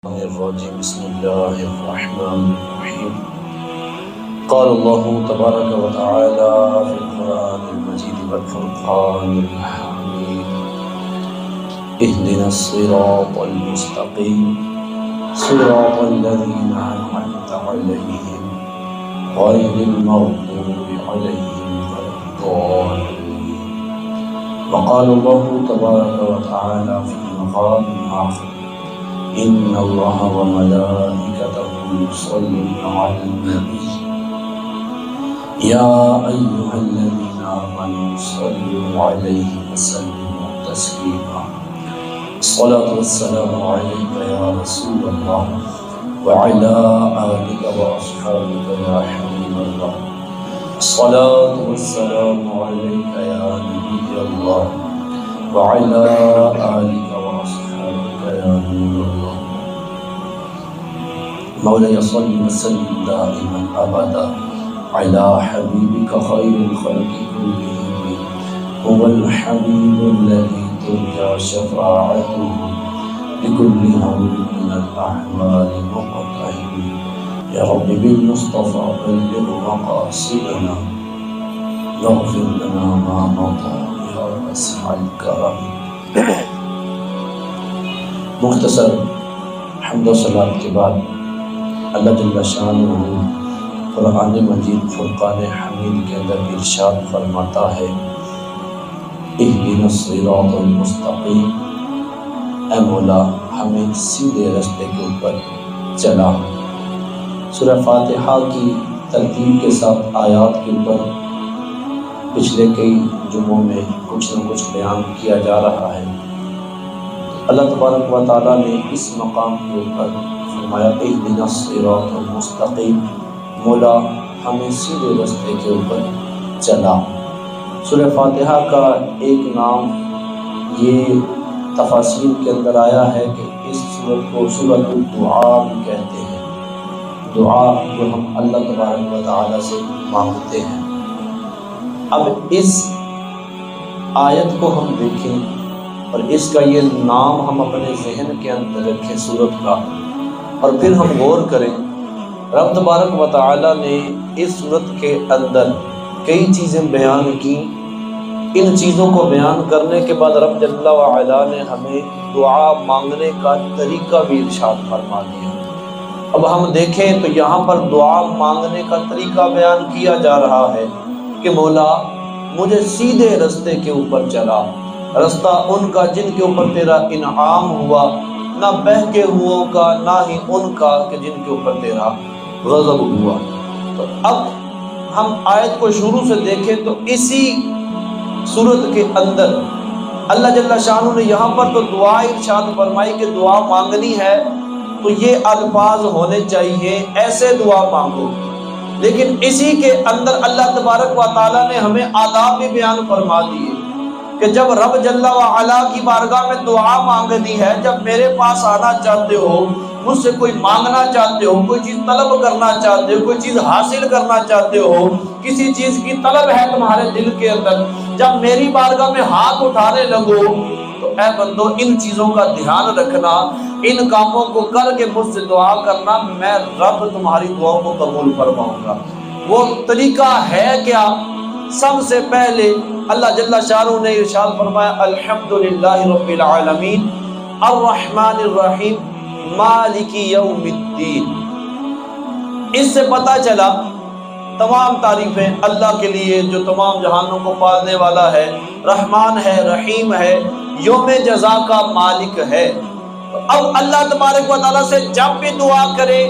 الرجيم بسم الله الرحمن الرحيم قال الله تبارك وتعالى في القرآن المجيد والفرقان الحميد اهدنا الصراط المستقيم صراط الذين أنعمت عليهم غير المغضوب عليهم ولا الضالين وقال الله تبارك وتعالى في مقام آخر إن الله وملائكته يصلون على النبي يا أيها الذين آمنوا صلوا عليه وسلموا تسليما الصلاة والسلام عليك يا رسول الله وعلى آلك وأصحابك يا حبيب الله الصلاة والسلام عليك يا نبي الله وعلى آلك وأصحابك يا نور الله مولاي صل وسلم دائما أبدا على حبيبك خير الخلق كلهم هو الحبيب الذي ترجى شفاعته لكل هول من الأحوال مقتحم يا رب بالمصطفى بلغ مقاصدنا واغفر لنا ما مضى يا واسع الكرم. مختصر حمد و صلات کے بعد اللہ جل شانہ قرآن مجید فرقان حمید کے اندر ارشاد فرماتا ہے اہدنا الصراط المستقیم، اے مولا ہمیں سیدھے راستے کے اوپر چلا۔ سورہ فاتحہ کی ترتیب کے ساتھ آیات کے اوپر پچھلے کئی جمعوں میں کچھ نہ کچھ بیان کیا جا رہا ہے۔ اللہ تبارک و تعالیٰ نے اس مقام کے اوپر فرمایا اہدنا الصراط المستقیم، مولا ہمیں سیدھے راستے کے اوپر چلا۔ سورہ فاتحہ کا ایک نام یہ تفاسیر کے اندر آیا ہے کہ اس سورت کو سورۃ الدعاء بھی کہتے ہیں، دعا جو ہم اللہ تبارک و تعالیٰ سے مانگتے ہیں۔ اب اس آیت کو ہم دیکھیں اور اس کا یہ نام ہم اپنے ذہن کے اندر رکھیں سورت کا، اور پھر ہم غور کریں رب تبارک و تعالیٰ نے اس سورت کے اندر کئی چیزیں بیان کی۔ ان چیزوں کو بیان کرنے کے بعد رب جل وعلا نے ہمیں دعا مانگنے کا طریقہ بھی ارشاد فرما دیا۔ اب ہم دیکھیں تو یہاں پر دعا مانگنے کا طریقہ بیان کیا جا رہا ہے کہ مولا مجھے سیدھے راستے کے اوپر چلا، رستہ ان کا جن کے اوپر تیرا انعام ہوا، نہ بہکے ہوئوں کا نہ ہی ان کا کہ جن کے اوپر تیرا غضب ہوا۔ تو اب ہم آیت کو شروع سے دیکھیں تو اسی صورت کے اندر اللہ جل شانہ نے یہاں پر تو دعا ارشاد فرمائی کہ دعا مانگنی ہے تو یہ الفاظ ہونے چاہیے، ایسے دعا مانگو، لیکن اسی کے اندر اللہ تبارک و تعالیٰ نے ہمیں آداب بھی بیان فرما دیے کہ جب رب جل وعلا کی بارگاہ میں دعا مانگنی ہے، جب میرے پاس آنا چاہتے ہو، مجھ سے کوئی مانگنا چاہتے ہو، کوئی چیز طلب کرنا چاہتے ہو، کوئی چیز حاصل کرنا چاہتے ہو، کسی چیز کی طلب ہے تمہارے دل کے اندر، جب میری بارگاہ میں ہاتھ اٹھانے لگو تو اے بندو ان چیزوں کا دھیان رکھنا، ان کاموں کو کر کے مجھ سے دعا کرنا، میں رب تمہاری دعاؤں کو قبول فرماؤں گا۔ وہ طریقہ ہے کیا؟ سب سے پہلے اللہ جل شانہ نے ارشاد فرمایا الحمدللہ رب العالمین الرحمن الرحیم مالک یوم الدین۔ اس سے پتہ چلا تمام تعریفیں اللہ کے لیے جو تمام جہانوں کو پالنے والا ہے، رحمان ہے، رحیم ہے، یوم جزا کا مالک ہے۔ تو اب اللہ تبارک و تعالیٰ سے جب بھی دعا کرے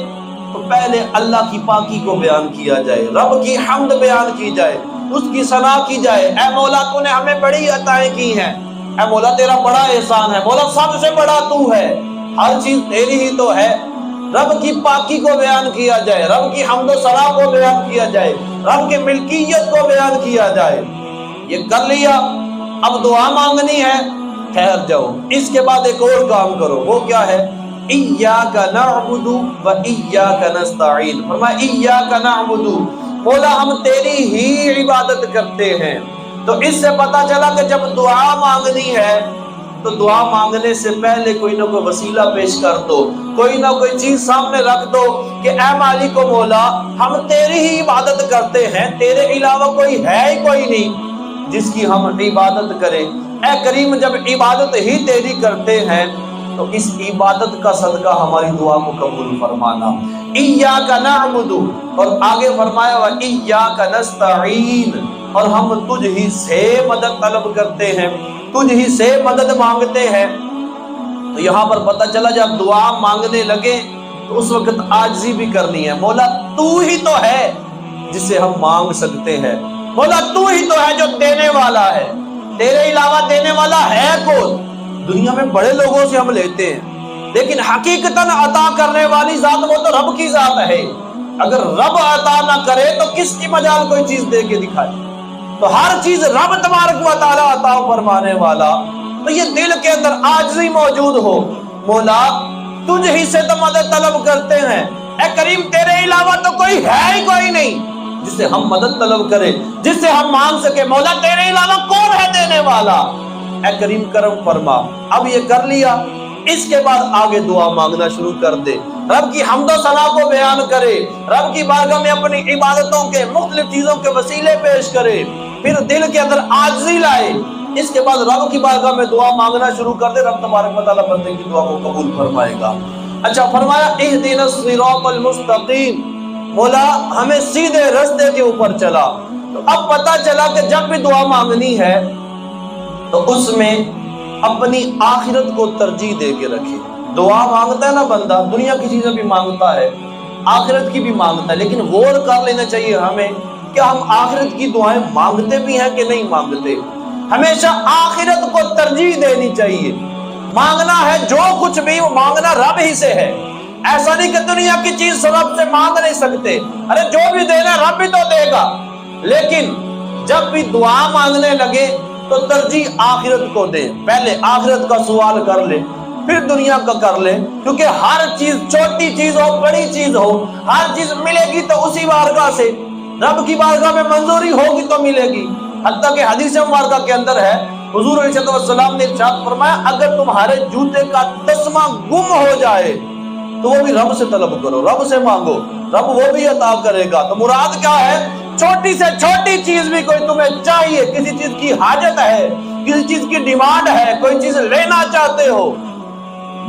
تو پہلے اللہ کی پاکی کو بیان کیا جائے، رب کی حمد بیان کی جائے، اس کی ثنا کی جائے۔ اے مولا تو نے ہمیں بڑی عطائیں کی ہیں، اے مولا تیرا بڑا احسان ہے، مولا سب سے بڑا تو ہے، ہر چیز تیری ہی تو ہے۔ رب کی پاکی کو بیان کیا جائے، رب کی حمد و ثنا کو بیان کیا جائے، رب کی ملکیت کو بیان کیا جائے۔ یہ کر لیا، اب دعا مانگنی ہے، ٹھہر جاؤ، اس کے بعد ایک اور کام کرو، وہ کیا ہے؟ ایاک نعبد و ایاک نستعین۔ فرمایا ایاک نعبد، مولا ہم تیری ہی عبادت کرتے ہیں۔ تو اس سے پتہ چلا کہ جب دعا مانگنی ہے تو دعا مانگنے سے پہلے کوئی نہ کوئی وسیلہ پیش کر دو، کوئی نہ کوئی چیز سامنے رکھ دو کہ اے مالک و مولا ہم تیری ہی عبادت کرتے ہیں، تیرے علاوہ کوئی ہے ہی کوئی نہیں جس کی ہم عبادت کریں۔ اے کریم جب عبادت ہی تیری کرتے ہیں تو اس عبادت کا صدقہ ہماری دعا کو قبول فرمانا۔ ایاک نعبد، اور آگے فرمایا وایاک نستعین، اور ہم تجھ ہی سے مدد طلب کرتے ہیں، تجھ ہی سے مدد مانگتے ہیں۔ تو یہاں پر پتہ چلا جب دعا مانگنے لگے تو اس وقت عاجزی بھی کرنی ہے۔ مولا تو ہی تو ہے جس سے ہم مانگ سکتے ہیں، مولا تو ہی تو ہے جو دینے والا ہے، تیرے علاوہ دینے والا ہے کون؟ دنیا میں بڑے لوگوں سے ہم لیتے ہیں لیکن حقیقتاً عطا کرنے والی ذات وہ تو رب کی ذات ہے۔ اگر رب عطا نہ کرے تو کس کی مجال کوئی چیز دے کے دکھائے؟ تو ہر چیز رب تبارک و تعالی عطا فرمانے والا۔ تو یہ دل کے اندر عاجزی موجود ہو، مولا تجھ ہی سے تو مدد طلب کرتے ہیں، اے کریم تیرے علاوہ تو کوئی ہے ہی کوئی نہیں جس سے ہم مدد طلب کرے، جس سے ہم مانگ سکے، مولا تیرے علاوہ کون ہے دینے والا؟ اے کریم کرم فرما۔ اب یہ کر لیا، اس کے بعد آگے دعا مانگنا شروع کر دے، رب کی حمد و ثنا کو بیان کرے، رب کی بارگاہ میں اپنی عبادتوں کے مختلف چیزوں کے وسیلے پیش کرے، پھر دل کے اندر عاجزی لائے، اس کے بعد رب کی بارگاہ میں دعا مانگنا شروع کر دے، رب تبارک و تعالیٰ بندے کی دعا کو قبول فرمائے گا۔ اچھا فرمایا اہدنا الصراط المستقیم، مولا ہمیں سیدھے راستے کے اوپر چلا۔ تو اب پتہ چلا کہ جب بھی دعا مانگنی ہے تو اس میں اپنی آخرت کو ترجیح دے کے رکھے۔ دعا مانگتا ہے نا بندہ، دنیا کی چیزیں بھی مانگتا ہے، آخرت کی بھی مانگتا ہے، لیکن غور کر لینا چاہیے ہمیں کہ ہم آخرت کی دعائیں مانگتے بھی ہیں کہ نہیں مانگتے۔ ہمیشہ آخرت کو ترجیح دینی چاہیے۔ مانگنا ہے جو کچھ بھی، وہ مانگنا رب ہی سے ہے۔ ایسا نہیں کہ دنیا کی چیز رب سے مانگ نہیں سکتے، ارے جو بھی دینا رب ہی تو دے گا، لیکن جب بھی دعا مانگنے لگے تو ترجیح آخرت کو دے، پہلے آخرت کا سوال کر لے پھر دنیا کا کر لے، کیونکہ ہر چیز چھوٹی چیز ہو بڑی چیز ہو، ہر چیز ملے گی تو اسی بارگاہ سے، رب کی بارگاہ میں منظوری ہوگی تو ملے گی۔ حتیٰ کہ حدیث مبارکہ کے اندر ہے، حضور علیہ السلام نے ارشاد فرمایا اگر تمہارے جوتے کا تسمہ گم ہو جائے تو وہ بھی رب سے طلب کرو، رب سے مانگو، رب وہ بھی عطا کرے گا۔ تو مراد کیا ہے؟ چھوٹی سے چھوٹی چیز بھی کوئی تمہیں چاہیے، کسی چیز کی حاجت ہے، کسی چیز کی ڈیمانڈ ہے، کوئی چیز لینا چاہتے ہو،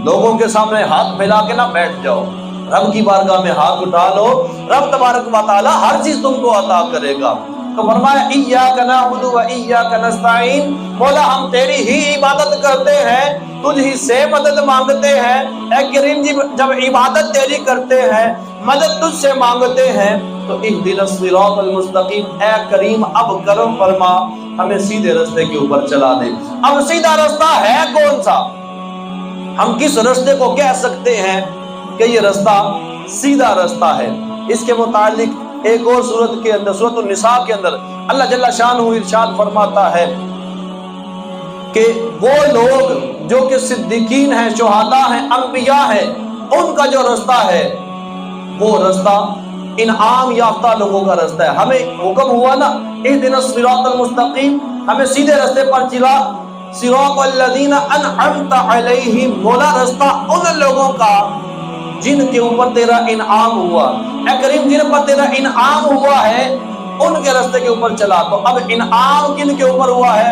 لوگوں کے سامنے ہاتھ پھیلا کے نہ بیٹھ جاؤ، رب کی بارگاہ میں ہاتھ اٹھا لو، رب تبارک و تعالی ہر چیز تم کو عطا کرے گا۔ تو فرمایا ایاک نعبد و ایاک نستعین، مولا ہم تیری ہی عبادت کرتے ہیں، تجھ ہی سے مدد مانگتے ہیں۔ اے کریم جی جب عبادت تیری کرتے ہیں، مدد تجھ سے مانگتے ہیں، تو اہدنا الصراط المستقیم، اے کریم اب کرم فرما، ہمیں سیدھے راستے کے اوپر چلا دے۔ اب سیدھا راستہ ہے کون سا؟ ہم کس راستے کو کہہ سکتے ہیں کہ یہ راستہ سیدھا راستہ ہے؟ اس کے متعلق ایک اور سورت کے اندر، سورۃ النساء کے اندر اللہ جل شانہ ارشاد فرماتا ہے کہ وہ لوگ جو کہ صدیقین ہیں، شہداء ہیں، انبیاء ہیں، ان کا جو راستہ ہے وہ راستہ انعام یافتہ لوگوں کا راستہ ہے۔ ہمیں حکم ہوا نا اہدنا الصراط المستقیم، ہمیں سیدھے راستے پر چلا، صراط الذین انعمت علیہم، مولا راستہ ان لوگوں کا جن کے اوپر تیرا انعام ہوا، اے کریم جن پر تیرا انعام ہوا ہے ان کے راستے کے اوپر چلا۔ تو اب انعام کن کے اوپر ہوا ہے؟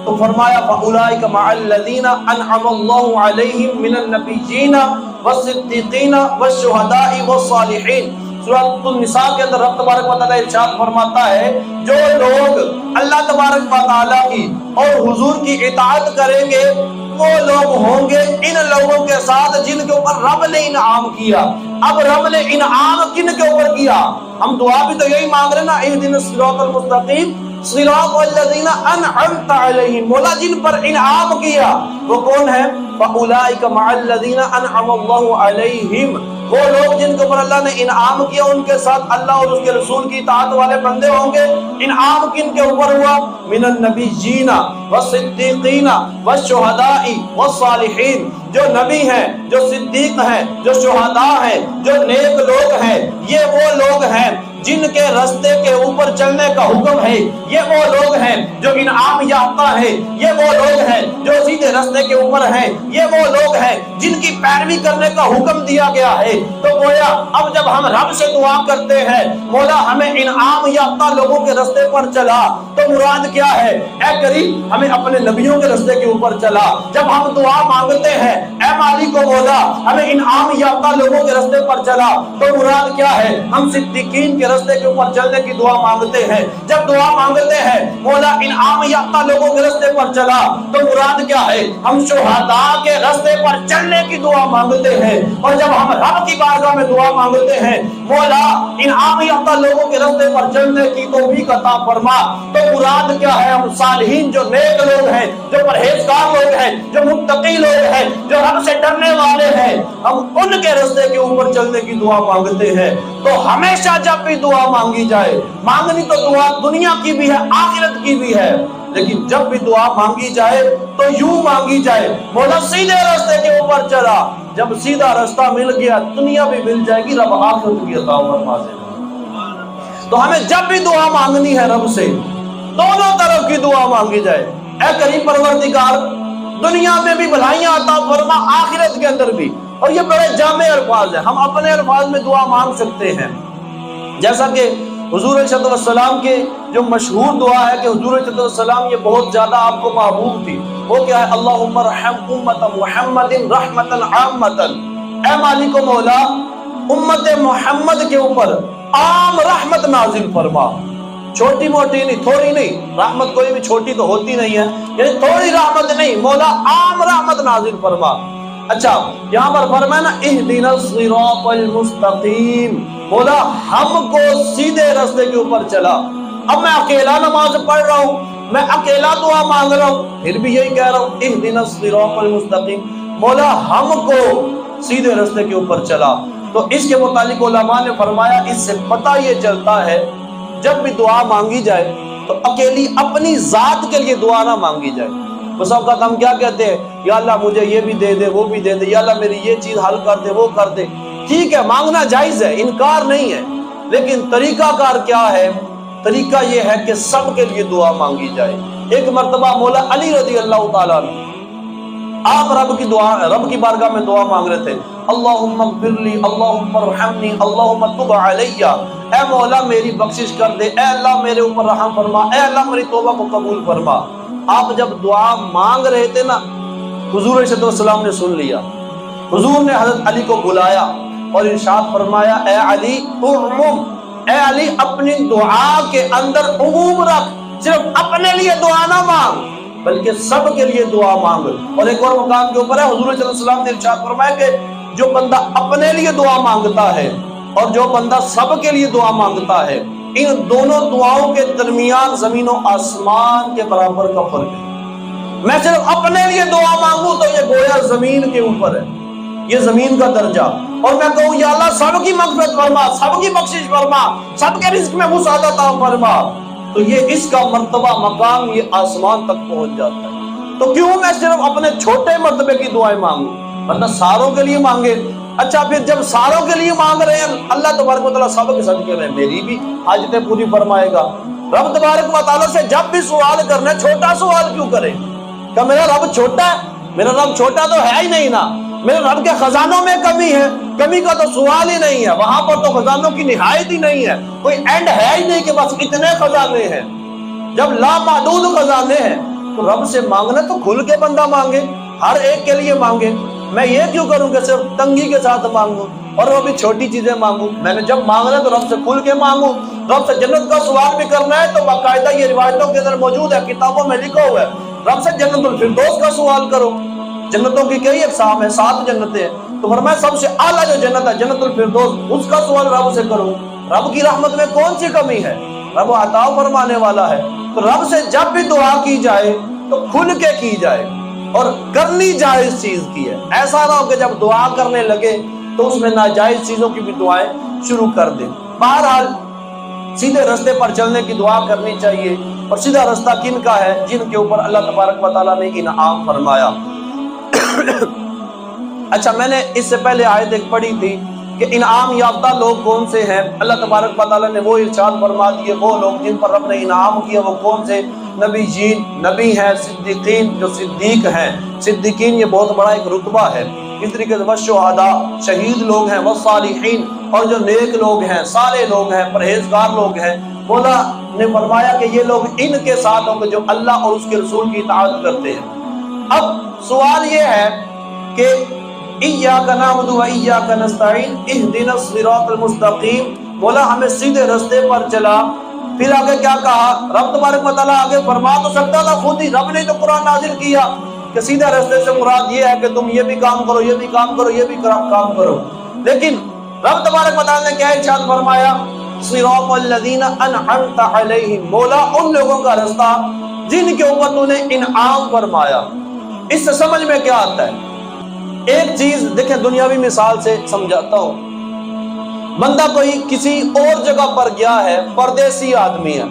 تو فرمایا فاولئک مع الذین انعم اللہ علیہم من النبیین والصدیقین والشہداء والصالحین۔ سورۃ النساء کے اندر رب تبارک و تعالی ارشاد فرماتا ہے جو لوگ اللہ تبارک و تعالی کی اور حضور کی اطاعت کریں گے وہ لوگ ہوں گے ان لوگوں کے ساتھ جن کے اوپر رب نے انعام کیا۔ اب رب نے انعام کن کے اوپر کیا؟ ہم دعا بھی تو یہی مانگ رہے نا اہدنا الصراط المستقیم، صراط الذین انعمت علیہم، مولا جن پر انعام کیا وہ کون ہے؟ فاولئک مع الذین انعم اللہ علیہم، وہ لوگ جن کے اوپر اللہ نے انعام کیا ان کے ساتھ اللہ اور اس کے رسول کی اطاعت والے بندے ہوں گے۔ انعام کن کے اوپر ہوا؟ من النبیین والصدیقین والشہداء والصالحین، جو نبی ہیں، جو صدیق ہیں، جو شہداء ہیں، جو نیک لوگ ہیں، یہ وہ لوگ ہیں جن کے راستے کے اوپر چلنے کا حکم ہے یہ وہ لوگ ہیں جو انعام یافتہ ہیں، یہ وہ لوگ ہیں جو سیدھے راستے کے اوپر ہیں، یہ وہ لوگ ہیں جن کی پیروی کرنے کا حکم دیا گیا ہے۔ تو گویا اب جب ہم رب سے دعا کرتے ہیں مولا ہمیں انعام یافتہ لوگوں کے راستے پر چلا، تو مراد کیا ہے؟ اے کریم ہمیں اپنے نبیوں کے راستے کے اوپر چلا۔ جب ہم دعا مانگتے ہیں اے مالک و مولا ہمیں انعام یافتہ لوگوں کے راستے پر چلا، تو مراد کیا ہے؟ ہم صدیقین کے راستے کے اوپر چلنے کی دعا مانگتے ہیں۔ جب دعا مانگتے ہیں مولا انعام یافتہ لوگوں کے راستے پر چلا، تو مراد کیا ہے؟ ہم شہداء کے راستے پر چلنے کی دعا مانگتے ہیں۔ اور جب ہم رب کی بارگاہ میں دعا مانگتے ہیں مولا انعام یافتہ لوگوں کے راستے پر چلنے کی توفیق عطا فرما، تو مراد کیا ہے؟ ہم صالحین جو نیک لوگ ہیں، جو پرہیزگار لوگ ہیں، جو متقی لوگ ہیں، جو رب سے ڈرنے والے ہیں، ہم ان کے راستے کے اوپر چلنے کی دعا مانگتے ہیں۔ تو ہمیشہ جب بھی دعا مانگی جائے، مانگنی تو دعا دنیا کی بھی ہے آخرت کی بھی ہے، لیکن جب بھی دعا مانگی جائے تو یوں مانگی جائے مولا سیدھے راستے کے اوپر چلا۔ جب سیدھا راستہ مل گیا دنیا بھی مل جائے گی، رب آخرت بھی عطا فرما دے گا۔ تو ہمیں جب بھی دعا مانگنی ہے رب سے دونوں طرف کی دعا مانگی جائے۔ اے کریم پروردگار دنیا میں بھی بھلائیاں عطا فرما، آخرت کے اندر بھی۔ اور یہ بڑے جامع الفاظ ہیں، ہم اپنے الفاظ میں دعا مانگ سکتے ہیں، جیسا کہ حضور صلی اللہ علیہ وسلم کے جو مشہور دعا ہے کہ حضور صلی اللہ علیہ وسلم یہ بہت زیادہ آپ کو محبوب تھی، وہ کیا ہے؟ اللہم ارحم امت محمد رحمتا عامتا، اے مالک و مولا امت محمد کے اوپر عام رحمت نازل فرما، چھوٹی موٹی نہیں، تھوڑی نہیں، رحمت کوئی بھی چھوٹی تو ہوتی نہیں ہے، یعنی تھوڑی رحمت نہیں، مولا عام رحمت نازل فرما۔ اچھا یہاں پر فرمایا نا اہدنا الصراط المستقیم، مولا ہم کو سیدھے راستے کے اوپر چلا۔ اب میں اکیلا نماز پڑھ رہا ہوں، میں اکیلا دعا مانگ رہا ہوں، پھر بھی یہی کہہ رہا ہوں اہدنا الصراط المستقیم، مولا ہم کو سیدھے راستے کے اوپر چلا۔ تو اس کے متعلق علماء نے فرمایا اس سے پتہ یہ چلتا ہے جب بھی دعا مانگی جائے تو اکیلی اپنی ذات کے لیے دعا نہ مانگی جائے۔ بس اوقات ہم کیا کہتے ہیں؟ یا اللہ مجھے یہ بھی دے دے، وہ بھی دے دے، یا اللہ میری یہ چیز حل کر دے، وہ کر دے۔ ٹھیک ہے مانگنا جائز ہے، انکار نہیں ہے، لیکن طریقہ کار کیا ہے؟ طریقہ یہ ہے کہ سب کے لیے دعا مانگی جائے۔ ایک مرتبہ مولا علی رضی اللہ تعالیٰ عنہ آپ رب کی بارگاہ میں دعا مانگ رہے تھے، اللہم اغفر لی، اللہم ارحمنی، اللہم تب علی، اے مولا میری بخشش کر دے، اے اللہ میرے اوپر رحم فرما، اے اللہ میری توبہ کو قبول فرما۔ آپ جب دعا مانگ رہے تھے نا حضور صلی اللہ علیہ وسلم نے سن لیا، حضور نے حضرت علی کو بلایا اور ارشاد فرمایا اے علی اعمم، اے علی اپنی دعا کے اندر عموم رکھ، صرف اپنے لیے دعا نہ مانگ بلکہ سب کے لیے دعا مانگ۔ اور ایک اور مقام کے اوپر ہے حضور صلی اللہ علیہ وسلم نے ارشاد فرمایا کہ جو بندہ اپنے لیے دعا مانگتا ہے اور جو بندہ سب کے لیے دعا مانگتا ہے، ان دونوں دعاؤں کے درمیان زمین و آسمان کے برابر کا فرق ہے۔ میں صرف اپنے لیے دعا مانگوں تو یہ گویا زمین کے اوپر ہے، یہ زمین کا درجہ، اور میں کہوں یا اللہ سب کی مغفرت فرما، سب کی بخشش فرما، سب کے رزق میں وسعت عطا فرما، تو یہ اس کا مرتبہ مقام یہ آسمان تک پہنچ جاتا ہے۔ تو کیوں میں صرف اپنے چھوٹے مرتبے کی دعائیں مانگوں، ورنہ ساروں کے لیے مانگے۔ اچھا پھر جب ساروں کے لیے مانگ رہے ہیں اللہ تبارک و تعالیٰ سب کے صدقے میں میری بھی حاجتیں پوری فرمائے گا۔ رب تبارک و تعالیٰ سے جب بھی سوال کرنا ہے چھوٹا سوال کیوں کریں؟ کہ میرا رب چھوٹا ہے؟ میرا رب چھوٹا تو ہے ہی نہیں نا، میرے رب کے خزانوں میں کمی ہے، کمی کا تو سوال ہی نہیں ہے، وہاں پر تو خزانوں کی نہایت ہی نہیں ہے، کوئی اینڈ ہے ہی نہیں کہ بس اتنے خزانے ہیں۔ جب لامحدود خزانے ہیں تو رب سے مانگنا تو کھل کے بندہ مانگے، ہر ایک کے لیے مانگے۔ میں یہ کیوں کروں کہ صرف تنگی کے ساتھ مانگوں اور وہ بھی چھوٹی چیزیں مانگوں؟ میں نے جب مانگنا ہے تو رب سے کھل کے مانگوں۔ رب سے جنت کا سوال بھی کرنا ہے تو باقاعدہ یہ روایتوں کے اندر موجود ہے، کتابوں میں لکھا ہوا ہے، رب سے جنت الفردوس کا سوال کرو۔ جنتوں کی کئی اقسام ہیں، 7 جنتیں ہیں، تو فرمایا سب سے اعلیٰ جو جنت ہے جنت الفردوس، اس کا سوال رب سے کرو۔ رب کی رحمت میں کون سی کمی ہے؟ رب عطا فرمانے والا ہے۔ تو رب سے جب بھی دعا کی جائے تو کھل کے کی جائے اور کرنی جائز چیز کی ہے، ایسا نہ ہو کہ جب دعا کرنے لگے تو اس میں ناجائز چیزوں کی بھی دعائیں شروع کر دیں۔ بہرحال سیدھے راستے پر چلنے کی دعا کرنی چاہیے، اور سیدھا راستہ کن کا ہے؟ جن کے اوپر اللہ تبارک و تعالیٰ نے انعام فرمایا۔ اچھا میں نے اس سے پہلے آیت ایک پڑھی تھی کہ انعام یافتہ لوگ کون سے ہیں؟ اللہ تبارک و تعالیٰ نے وہ ارشاد فرما دیے وہ لوگ جن پر رب نے انعام کیا وہ کون سے؟ نبی جین، نبی ہیں، صدیقین جو صدیق ہیں، صدیقین یہ بہت بڑا ایک رتبہ ہے۔ اس طریقے سے والشہداء شہید لوگ ہیں، والصالحین اور جو نیک لوگ ہیں، صالح لوگ ہیں، پرہیزگار لوگ ہیں۔ مولا نے فرمایا کہ یہ لوگ ان کے ساتھ ہوں گے جو اللہ اور اس کے رسول کی اطاعت کرتے ہیں۔ اب سوال یہ ہے کہ ایاک نعبد و ایاک نستعین اہدنا الصراط المستقیم، مولا ہمیں سیدھے راستے پر چلا۔ پھر آگے کیا کہا؟ رب تبارک و تعالیٰ آگے فرما تو سکتا تھا خود ہی، رب نے تو قرآن نازل کیا کہ سیدھے راستے سے مراد یہ ہے کہ تم یہ بھی کام کرو، یہ بھی کام کرو، یہ بھی کام کرو، لیکن رب تبارک و تعالیٰ نے کیا ارشاد فرمایا؟ صراط الذین انعمت علیہم، مولا ان لوگوں کا راستہ جن کے اوپر تو نے انعام فرمایا۔ اس سے سمجھ میں کیا آتا ہے؟ ایک چیز دیکھیں، دنیاوی مثال سے سمجھاتا ہوں۔ بندہ کوئی کسی اور جگہ پر گیا ہے، پردیسی آدمی ہے،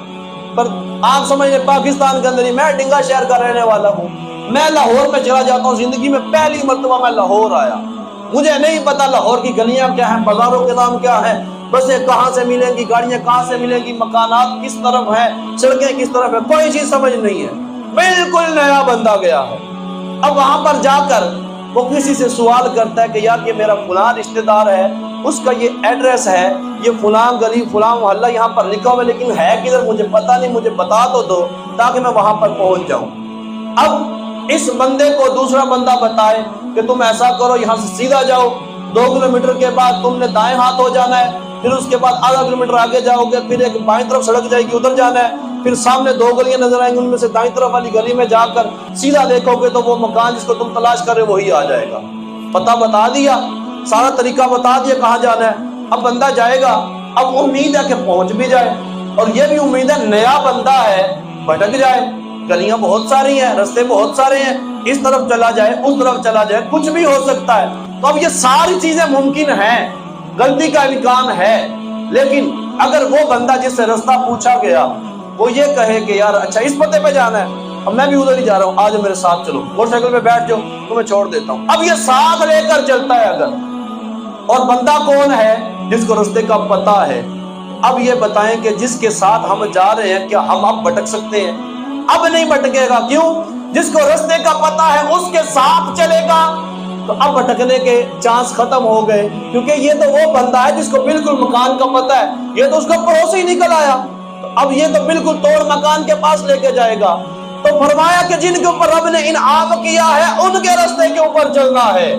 پر آپ سمجھ لیں پاکستان کے اندر ہی، میں ڈنگا شہر کا رہنے والا ہوں، میں لاہور میں چلا جاتا ہوں، زندگی میں پہلی مرتبہ میں لاہور آیا، مجھے نہیں پتا لاہور کی گلیاں کیا ہیں، بازاروں کے نام کیا ہیں، بسیں کہاں سے ملیں گی، گاڑیاں کہاں سے ملیں گی، مکانات کس طرف ہیں، سڑکیں کس طرف ہیں، کوئی چیز سمجھ نہیں ہے، بالکل نیا بندہ گیا ہے۔ اب وہاں پر جا کر وہ کسی سے سوال کرتا ہے کہ یار یہ میرا فلاں رشتہ دار ہے، اس کا یہ ایڈریس ہے، یہ فلاں گلی فلاں محلہ یہاں پر لکھا ہوا ہے، لیکن ہے کدھر مجھے پتہ نہیں، مجھے بتا تو دو تاکہ میں وہاں پر پہنچ جاؤں۔ اب اس بندے کو دوسرا بندہ بتائے کہ تم ایسا کرو، یہاں سے سیدھا جاؤ، 2 کلومیٹر کے بعد تم نے دائیں ہاتھ ہو جانا ہے، پھر اس کے بعد آدھا کلومیٹر آگے جاؤ گے، پھر ایک بائیں طرف سڑک جائے گی، ادھر جانا ہے، پھر سامنے 2 گلیاں نظر آئیں گی، ان میں سے دائیں طرف والی گلی میں جا کر سیدھا دیکھو گے تو وہ مکان جس کو تم تلاش کر رہے وہی آ جائے گا۔ پتہ بتا دیا، سارا طریقہ بتا دیا کہاں جانا ہے۔ اب بندہ جائے گا، اب امید ہے کہ پہنچ بھی جائے، اور یہ بھی امید ہے نیا بندہ ہے بھٹک جائے، گلیاں بہت ساری ہیں، رستے بہت سارے ہیں، اس طرف چلا جائے، اس طرف چلا جائے، کچھ بھی ہو سکتا ہے۔ تو اب یہ ساری چیزیں ممکن ہیں، غلطی کا امکان ہے، لیکن اگر وہ بندہ جس سے راستہ پوچھا گیا وہ یہ کہے کہ یار اچھا اس پتے پہ جانا ہے، اب میں بھی ادھر ہی جا رہا ہوں، آج میرے ساتھ چلو، موٹر سائیکل پہ بیٹھ جاؤ، تمہیں چھوڑ دیتا ہوں، اب یہ ساتھ لے کر چلتا ہے اگر، اور بندہ کون ہے؟ جس کو راستے کا پتہ ہے۔ اب یہ بتائیں کہ جس کے ساتھ ہم جا رہے ہیں کیا ہم اب بھٹک سکتے ہیں؟ اب نہیں بھٹکے گا، کیوں؟ جس کو راستے کا پتہ ہے اس کے ساتھ چلے گا تو اب بھٹکنے کے چانس ختم ہو گئے، کیونکہ یہ تو وہ بندہ ہے جس کو بالکل مکان کا پتہ ہے، یہ تو اس کا پڑوسی نکل آیا، تو اب یہ تو بالکل توڑ مکان کے پاس لے کے جائے گا۔ تو فرمایا کہ جن کے اوپر رب نے انعام کیا ہے ان کے راستے کے اوپر چلنا ہے،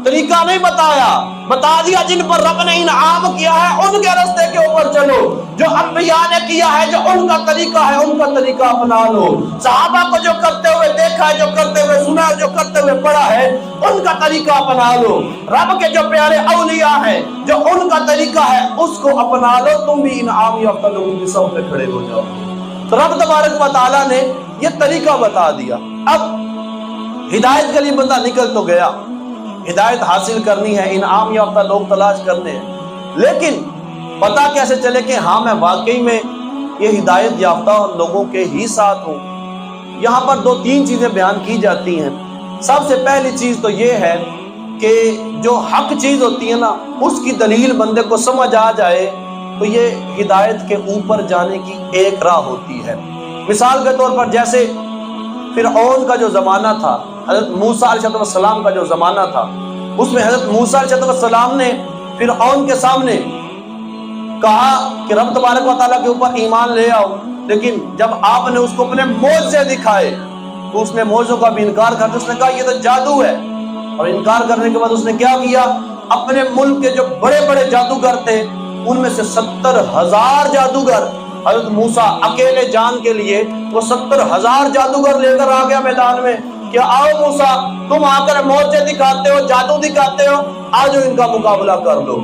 طریقہ نہیں بتایا، بتا دیا جن پر رب نے انعام کیا ہے ان کے راستے کے اوپر چلو، جو انبیاء نے کیا ہے، جو ان کا طریقہ ہے ان کا طریقہ اپنا لو، صحابہ کو جو کرتے ہوئے دیکھا ہے، جو کرتے ہوئے سنا ہے، جو کرتے ہوئے پڑھا ہے، ان کا طریقہ اپنا لو، رب کے جو پیارے اولیاء ہیں جو ان کا طریقہ ہے اس کو اپنا لو، تم بھی انعام یافتہ لوگوں کی صف میں کھڑے ہو جاؤ۔ تو رب تبارک و تعالیٰ نے یہ طریقہ بتا دیا۔ اب ہدایت کے لیے بندہ نکل تو گیا، ہدایت حاصل کرنی ہے، انعام یافتہ لوگ تلاش کرنے ہیں، لیکن پتہ کیسے چلے کہ ہاں میں واقعی میں یہ ہدایت یافتہ لوگوں کے ہی ساتھ ہوں؟ یہاں پر 2-3 چیزیں بیان کی جاتی ہیں۔ سب سے پہلی چیز تو یہ ہے کہ جو حق چیز ہوتی ہے نا اس کی دلیل بندے کو سمجھ آ جائے تو یہ ہدایت کے اوپر جانے کی ایک راہ ہوتی ہے۔ مثال کے طور پر جیسے فرعون کا جو زمانہ تھا، حضرت موسیٰ علیہ السلام کا جو زمانہ تھا، اس میں حضرت موسیٰ علیہ السلام نے فرعون کے سامنے کہا کہ رب تبارک و تعالیٰ کے اوپر ایمان لے آؤ، لیکن جب آپ نے اس کو اپنے معجزے دکھائے تو اس نے معجزوں کا بھی انکار کر دیا، اس نے کہا یہ تو جادو ہے، اور انکار کرنے کے بعد اس نے کیا کیا؟ اپنے ملک کے جو بڑے بڑے جادوگر تھے ان میں سے 70,000 جادوگر، حضرت موسیٰ اکیلے جان کے لیے وہ 70,000 جادوگر لے کر آ گیا میدان میں کہ آؤ موسیٰ تم آ کر معجزے دکھاتے ہو، جادو دکھاتے ہو، آج ان کا مقابلہ کر لو۔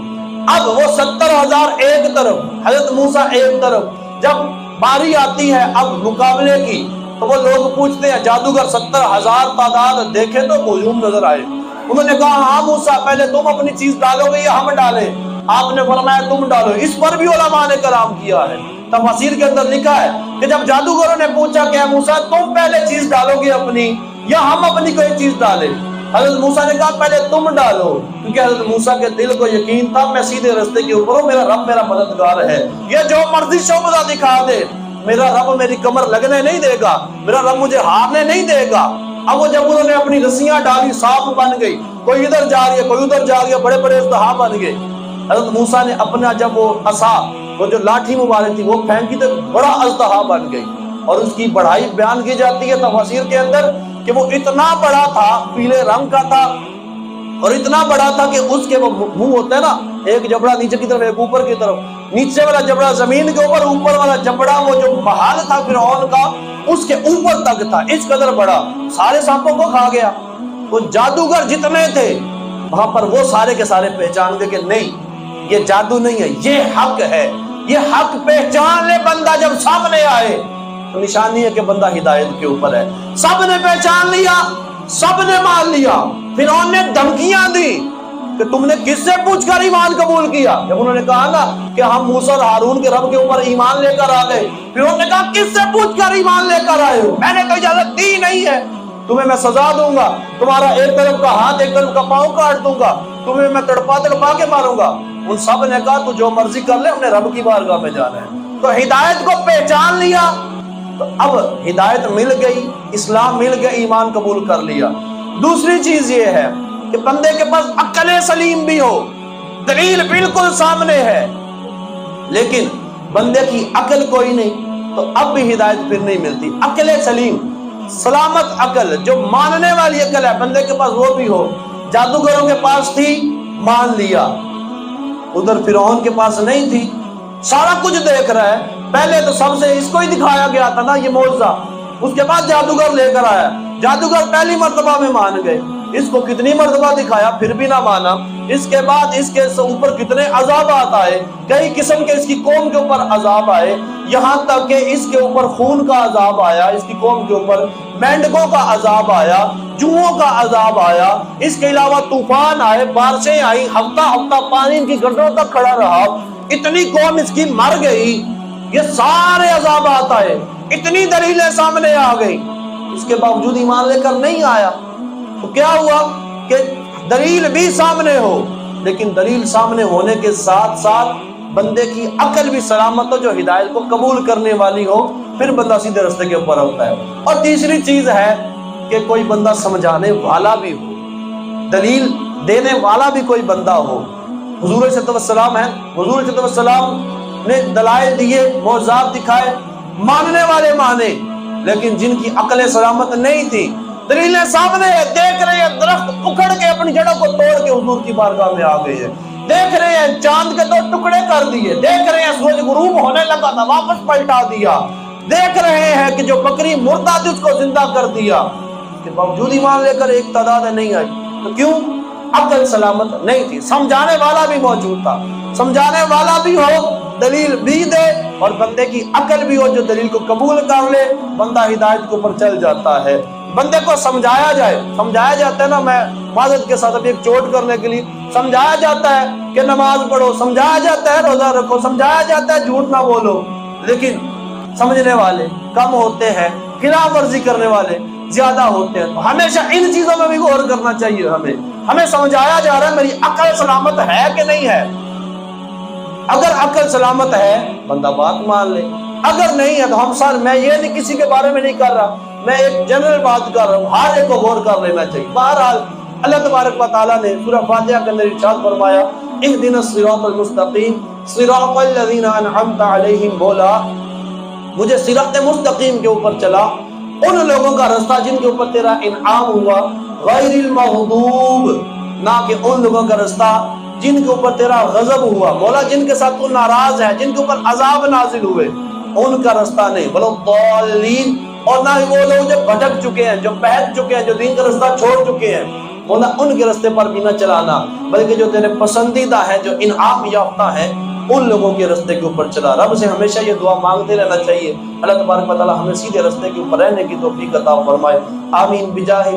اب وہ 70,000 ایک طرف، حضرت موسیٰ ایک طرف، جب باری آتی ہے اب مقابلے کی تو وہ لوگ پوچھتے ہیں جادوگر 70,000 تعداد دیکھے تو ہجوم نظر آئے، انہوں نے کہا ہاں موسیٰ پہلے تم اپنی چیز ڈالو گے یا ہم ڈالیں؟ آپ نے فرمایا تم ڈالو۔ اس پر بھی علماء نے کلام کیا ہے، تفاسیر کے اندر لکھا ہے کہ جب جادوگروں نے پوچھا کہ موسیٰ تم پہلے چیز ڈالو گے اپنی یا ہم اپنی کوئی چیز ڈالیں؟ حضرت موسیٰ نے کہا پہلے تم ڈالو، کیونکہ حضرت موسیٰ کے دل کو یقین تھا میں سیدھے رستے کے اوپر ہوں، میرا رب میرا مددگار ہے، یہ جو مرضی شعبہ دکھا دے میرا رب میری کمر لگنے نہیں دے گا، میرا رب مجھے ہارنے نہیں دے گا۔ اب وہ جب انہوں نے اپنی رسیاں ڈالی سانپ بن گئی، کوئی ادھر جا رہی ہے کوئی ادھر جا رہی ہے، بڑے بڑے اژدہا بن گئے۔ حضرت موسیٰ نے اپنا جب وہ عصا، وہ جو لاٹھی مبارک تھی وہ پھینکی تو بڑا اژدہا بن گئی، اور اس کی بڑائی بیان کی جاتی ہے تفاسیر کے اندر کہ وہ اتنا بڑا تھا، پیلے رنگ کا تھا، اور اتنا بڑا تھا کہ اس کے وہ منہ ہوتا ہے نا، ایک جبڑا نیچے کی طرف ایک اوپر کی طرف، نیچے والا جبڑا زمین کے اوپر، اوپر والا جبڑا وہ جو محال تھا فرعون کا اس کے اوپر تک تھا، اس قدر بڑا، سارے سانپوں کو کھا گیا۔ وہ جادوگر جتنے تھے وہاں پر وہ سارے کے سارے پہچان گئے کہ نہیں یہ جادو نہیں ہے، یہ حق ہے، یہ حق پہچان لے بندہ جب سامنے آئے تو نشانی ہے کہ بندہ ہدایت کے اوپر ہے۔ سب نے پہچان لیا، سب نے مان لیا۔ فرعون نے دھمکیاں دی کہ تم نے کس سے پوچھ کر ایمان قبول کیا؟ جب انہوں نے کہا نا کہ ہم موسیٰ اور ہارون کے رب کے اوپر ایمان لے کر آ گئے، فرعون نے کہا کس سے پوچھ کر ایمان لے کر آئے ہو؟ میں نے تو اجازت دی نہیں ہے، تمہیں میں سزا دوں گا، تمہارا ایک طرف کا ہاتھ ایک طرف کا پاؤں کاٹ دوں گا، تمہیں میں تڑپا تڑپا کے ماروں گا۔ ان سب نے کہا تو جو مرضی کر لے، ہم نے رب کی بارگاہ میں جانا ہے۔ تو ہدایت کو پہچان لیا تو اب ہدایت مل گئی، اسلام مل گیا، ایمان قبول کر لیا۔ دوسری چیز یہ ہے کہ بندے کے پاس عقل سلیم بھی ہو، دلیل بالکل سامنے ہے، لیکن بندے کی عقل کوئی نہیں تو اب بھی ہدایت پھر نہیں ملتی۔ عقل سلیم، سلامت عقل جو ماننے والی عقل ہے بندے کے پاس وہ بھی ہو۔ جادوگروں کے پاس تھی، مان لیا، ادھر فرعون کے پاس نہیں تھی، سارا کچھ دیکھ رہا ہے۔ پہلے تو سب سے اس کو ہی دکھایا گیا تھا نا یہ معجزہ، اس کے بعد جادوگر لے کر آیا، جادوگر پہلی مرتبہ میں مان گئے، اس کو کتنی مرتبہ دکھایا پھر بھی نہ مانا، اس کے بعد اس کے اوپر کتنے عذابات آئے، کئی قسم کے اس کی قوم کے اوپر عذاب آئے، یہاں تک کہ اس کے اوپر خون کا عذاب آیا، اس کی قوم کے اوپر مینڈکوں کا عذاب آیا، جوؤں کا عذاب آیا، اس کے علاوہ طوفان آئے، بارشیں آئی، ہفتہ ہفتہ پانی ان کی گردنوں تک کھڑا رہا، اتنی قوم اس کی مر گئی، یہ سارے عذابات آئے، اتنی دلیلیں سامنے آ گئی، اس کے باوجود ایمان لے کر نہیں آیا۔ تو کیا ہوا کہ دلیل بھی سامنے ہو، لیکن دلیل سامنے ہونے کے ساتھ ساتھ بندے کی عقل بھی سلامت ہو جو ہدایت کو قبول کرنے والی ہو، پھر بندہ سیدھے راستے کے اوپر ہوتا ہے۔ اور تیسری چیز ہے کہ کوئی بندہ سمجھانے والا بھی ہو، دلیل دینے والا بھی کوئی بندہ ہو۔ حضور صلی اللہ علیہ وسلم ہے، حضور صلی اللہ علیہ وسلم نے دلائل دیے، معجزات دکھائے، ماننے والے مانے، لیکن جن کی عقل سلامت نہیں تھی، دلیلیں سامنے ہے، دیکھ رہے ہیں درخت اکھڑ کے اپنی جڑوں کو توڑ کے حضور کی بارگاہ میں آ گئے ہیں، دیکھ رہے ہیں چاند کے دو ٹکڑے کر دیے، دیکھ رہے ہیں سورج غروب ہونے لگا تھا واپس پلٹا دیا، دیکھ رہے ہیں کہ جو بکری مردہ تھی اس کو زندہ کر دیا، اس کے باوجود ایمان لے کر ایک تعداد نہیں آئی۔ تو کیوں؟ عقل سلامت نہیں تھی، سمجھانے والا بھی موجود تھا، سمجھانے والا بھی ہو، دلیل بھی دے، اور بندے کی عقل بھی ہو جو دلیل کو قبول کر لے، بندہ ہدایت کے اوپر چل جاتا ہے۔ بندے کو سمجھایا جائے، سمجھایا جاتا ہے نا، میں معذرت کے ساتھ ابھی ایک چوٹ کرنے کے لیے سمجھایا جاتا ہے کہ نماز پڑھو، سمجھایا جاتا ہے روزہ رکھو، سمجھایا جاتا ہے جھوٹ نہ بولو، لیکن سمجھنے والے کم ہوتے ہیں، خلاف ورزی کرنے والے زیادہ ہوتے ہیں۔ تو ہمیشہ ان چیزوں میں بھی غور کرنا چاہیے۔ ہمیں سمجھایا جا رہا ہے میری عقل سلامت ہے کہ نہیں ہے۔ اگر عقل سلامت ہے بندہ بات مان لے، اگر نہیں ہے تو ہم سر، میں یہ نہیں کسی کے بارے میں نہیں کر رہا، میں ایک جنرل بات کر رہا ہوں، ہر ایک کو غور کر لینا چاہیے۔ بہرحال اللہ تبارک و تعالیٰ نے سورہ فاتحہ کے اندر ارشاد فرمایا اہدنا الصراط المستقیم صراط الذین انعمت علیہم، بولا مجھے صراط مستقیم کے اوپر چلا، ان لوگوں کا راستہ جن کے اوپر تیرا انعام ہوا، غیر المغضوب، نہ کہ ان لوگوں کا راستہ جن کے اوپر تیرا غضب ہوا، مولا جن کے ساتھ تو ناراض ہے، جن کے اوپر عذاب نازل ہوئے، ان کا راستہ نہیں، بلو ضالین، اور نہ ہی وہ لوگ جو بھٹک چکے ہیں، جو بہک چکے ہیں، جو دین کا راستہ چھوڑ چکے ہیں، مولا ان کے راستے پر بھی نہ چلانا، بلکہ جو تیرے پسندیدہ ہے، جو انعام یافتہ ہے، ان لوگوں کے راستے کے اوپر چلا۔ رب سے ہمیشہ یہ دعا مانگتے رہنا چاہیے، اللہ تبارک و تعالی ہمیں سیدھے راستے کے اوپر رہنے کی توفیق عطا فرمائے، آمین بجاہ